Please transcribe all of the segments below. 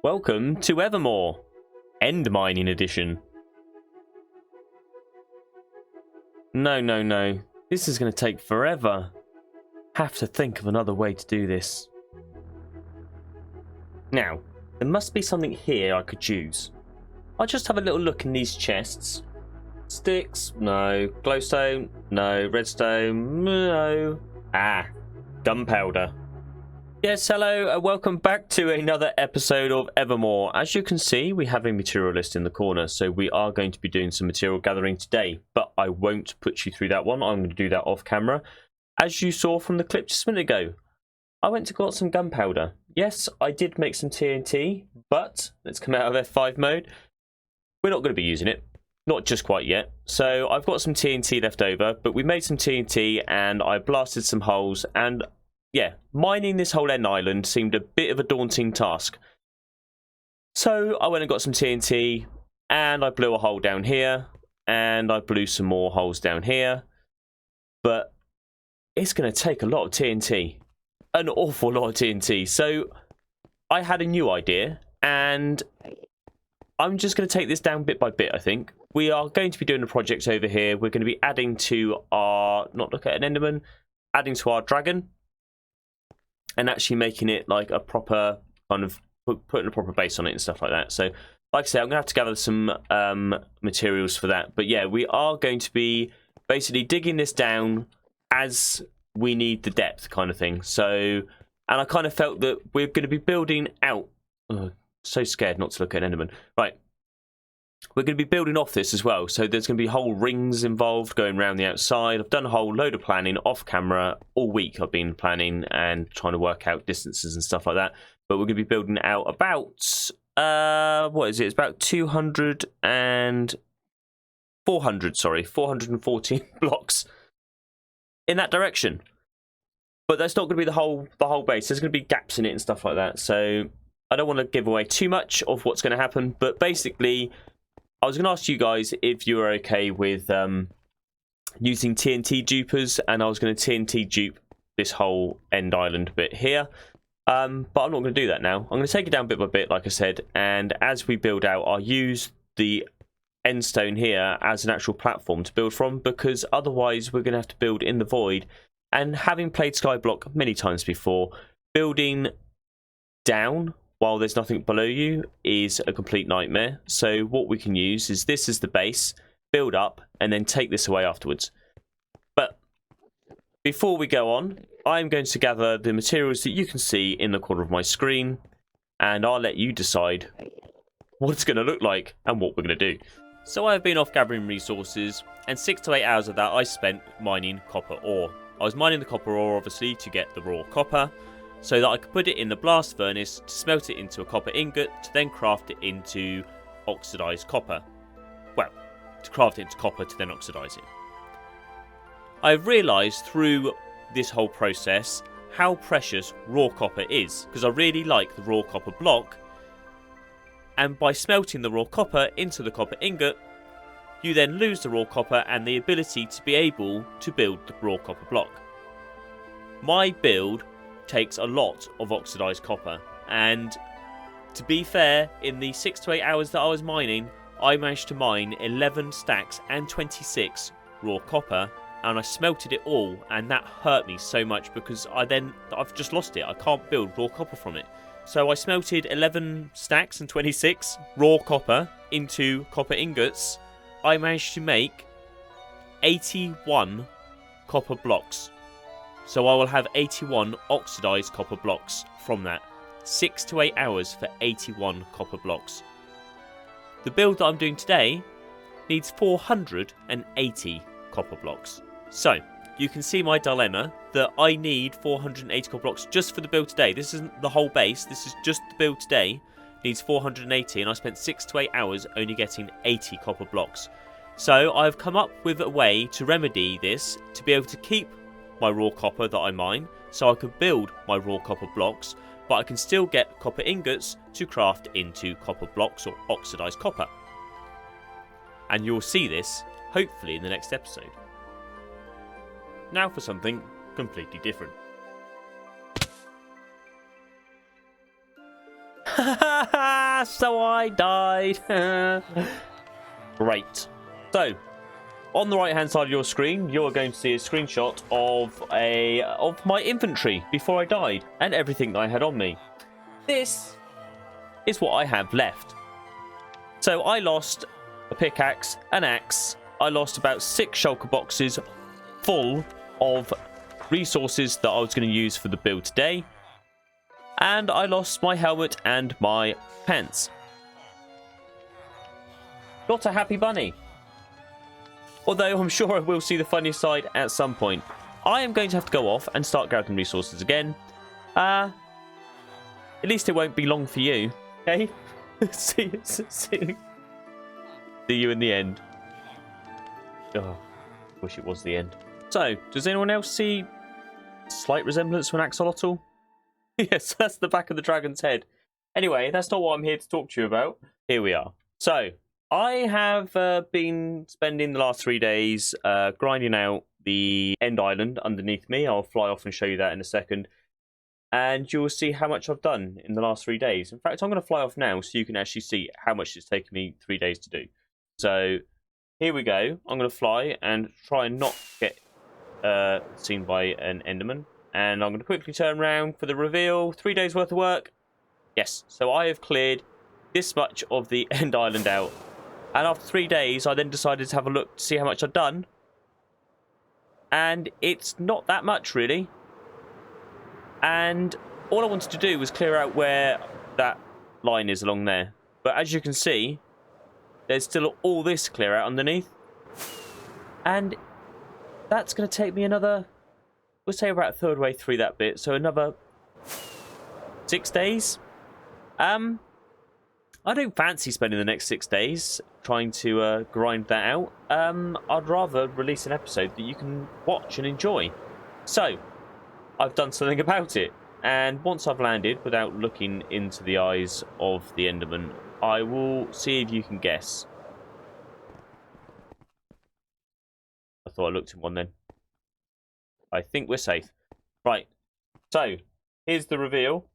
Welcome to Evermoor, End Mining Edition. No. This is going to take forever. Have to think of another way to do this. Now, there must be something here I could use. I'll just have a little look in these chests. Sticks? No. Glowstone? No. Redstone? No. Gunpowder. Yes, hello, and welcome back to another episode of Evermoor. As you can see, we have a material list in the corner, so we are going to be doing some material gathering today, but I won't put you through that one. I'm going to do that off camera. As you saw from the clip just a minute ago, I went to got some gunpowder. Yes, I did make some TNT, but let's come out of F5 mode. We're not going to be using it. Not just quite yet. So I've got some TNT left over, but we made some TNT and I blasted some holes, and yeah, mining this whole end island seemed a bit of a daunting task. So I went and got some TNT and I blew a hole down here and I blew some more holes down here. But it's going to take a lot of TNT. An awful lot of TNT. So I had a new idea and I'm just going to take this down bit by bit, I think. We are going to be doing a project over here. We're going to be adding to our, not look at an enderman, adding to our dragon. And actually making it like a proper kind of putting a proper base on it and stuff like that. So, like I said, I'm gonna have to gather some materials for that. But yeah, we are going to be basically digging this down as we need the depth, kind of thing. So, and I kind of felt that we're going to be building out. Oh, so scared not to look at an enderman. Right. We're going to be building off this as well. So there's going to be whole rings involved going around the outside. I've done a whole load of planning off camera all week. I've been planning and trying to work out distances and stuff like that. But we're going to be building out about, what is it? It's about 414 blocks in that direction. But that's not going to be the whole base. There's going to be gaps in it and stuff like that. So I don't want to give away too much of what's going to happen. But basically, I was going to ask you guys if you were okay with using TNT dupers, and I was going to TNT dupe this whole end island bit here. But I'm not going to do that now. I'm going to take it down bit by bit, like I said, and as we build out, I'll use the end stone here as an actual platform to build from, because otherwise we're going to have to build in the void. And having played Skyblock many times before, building down while there's nothing below you is a complete nightmare. So what we can use is this as the base, build up, and then take this away afterwards. But before we go on, I'm going to gather the materials that you can see in the corner of my screen, and I'll let you decide what it's going to look like and what we're going to do. So I've been off gathering resources, and 6 to 8 hours of that I spent mining copper ore. I was mining the copper ore, obviously, to get the raw copper, so that I could put it in the blast furnace to smelt it into a copper ingot, to then craft it into oxidized copper. Well, to craft it into copper to then oxidize it. I've realised through this whole process how precious raw copper is, because I really like the raw copper block, and by smelting the raw copper into the copper ingot, you then lose the raw copper and the ability to be able to build the raw copper block. My build takes a lot of oxidized copper, and to be fair, in the 6 to 8 hours that I was mining, I managed to mine 11 stacks and 26 raw copper, and I smelted it all, and that hurt me so much because I've just lost it. I can't build raw copper from it. So I smelted 11 stacks and 26 raw copper into copper ingots. I managed to make 81 copper blocks. So I will have 81 oxidized copper blocks from that. 6 to 8 hours for 81 copper blocks. The build that I'm doing today needs 480 copper blocks. So you can see my dilemma that I need 480 copper blocks just for the build today. This isn't the whole base. This is just the build today. Needs 480, and I spent 6 to 8 hours only getting 80 copper blocks. So I've come up with a way to remedy this, to be able to keep my raw copper that I mine, so I could build my raw copper blocks, but I can still get copper ingots to craft into copper blocks or oxidized copper. And you'll see this hopefully in the next episode. Now for something completely different. So I died. Great. So, on the right-hand side of your screen, you're going to see a screenshot of my inventory before I died and everything that I had on me. This is what I have left. So I lost a pickaxe, an axe. I lost about 6 shulker boxes full of resources that I was going to use for the build today. And I lost my helmet and my pants. Not a happy bunny. Although I'm sure I will see the funny side at some point. I am going to have to go off and start gathering resources again. At least it won't be long for you. Okay? see you in the end. Oh, wish it was the end. So, does anyone else see slight resemblance to an axolotl? Yes, that's the back of the dragon's head. Anyway, that's not what I'm here to talk to you about. Here we are. So, I have been spending the last 3 days grinding out the end island underneath me. I'll fly off and show you that in a second. And you'll see how much I've done in the last 3 days. In fact, I'm going to fly off now so you can actually see how much it's taken me 3 days to do. So, here we go. I'm going to fly and try and not get seen by an enderman. And I'm going to quickly turn around for the reveal. 3 days worth of work. Yes, so I have cleared this much of the end island out. And after 3 days, I then decided to have a look to see how much I'd done. And it's not that much, really. And all I wanted to do was clear out where that line is along there. But as you can see, there's still all this to clear out underneath. And that's going to take me another, we'll say about a third way through that bit. So another 6 days. I don't fancy spending the next 6 days trying to grind that out. I'd rather release an episode that you can watch and enjoy. So, I've done something about it. And once I've landed, without looking into the eyes of the Enderman, I will see if you can guess. I thought I looked in one then. I think we're safe. Right. So, here's the reveal.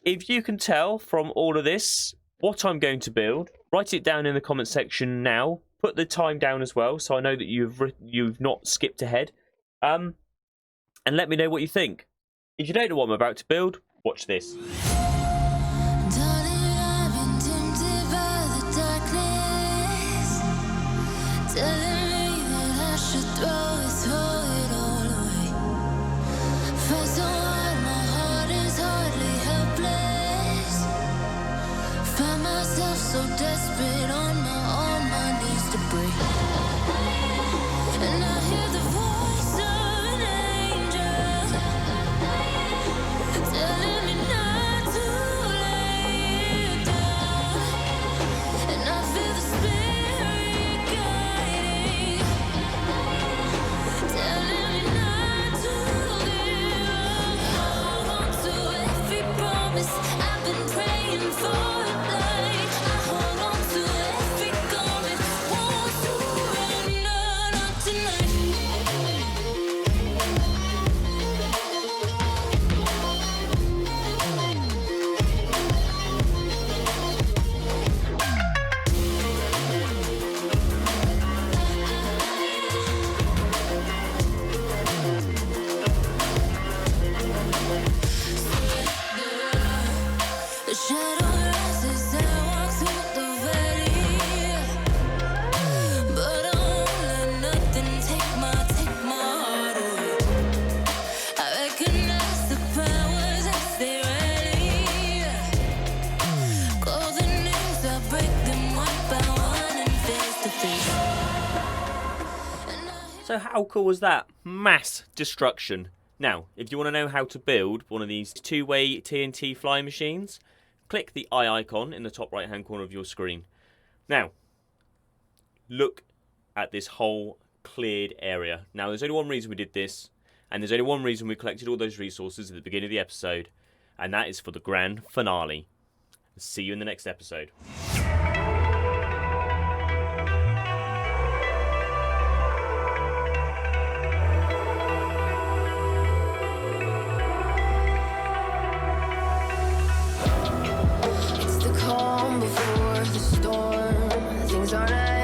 If you can tell from all of this what I'm going to build, write it down in the comment section now. Put the time down as well, so I know that you've not skipped ahead. And let me know what you think. If you don't know what I'm about to build, watch this. So desperate on my knees to break. And I hear the voice of an angel telling me not to lay down. And I feel the spirit guiding, telling me not to give up. Hold on to every promise I've been praying for. So how cool was that? Mass destruction. Now, if you want to know how to build one of these two-way TNT flying machines, click the eye icon in the top right-hand corner of your screen. Now, look at this whole cleared area. Now, there's only one reason we did this, and there's only one reason we collected all those resources at the beginning of the episode, and that is for the grand finale. See you in the next episode. storm. Things aren't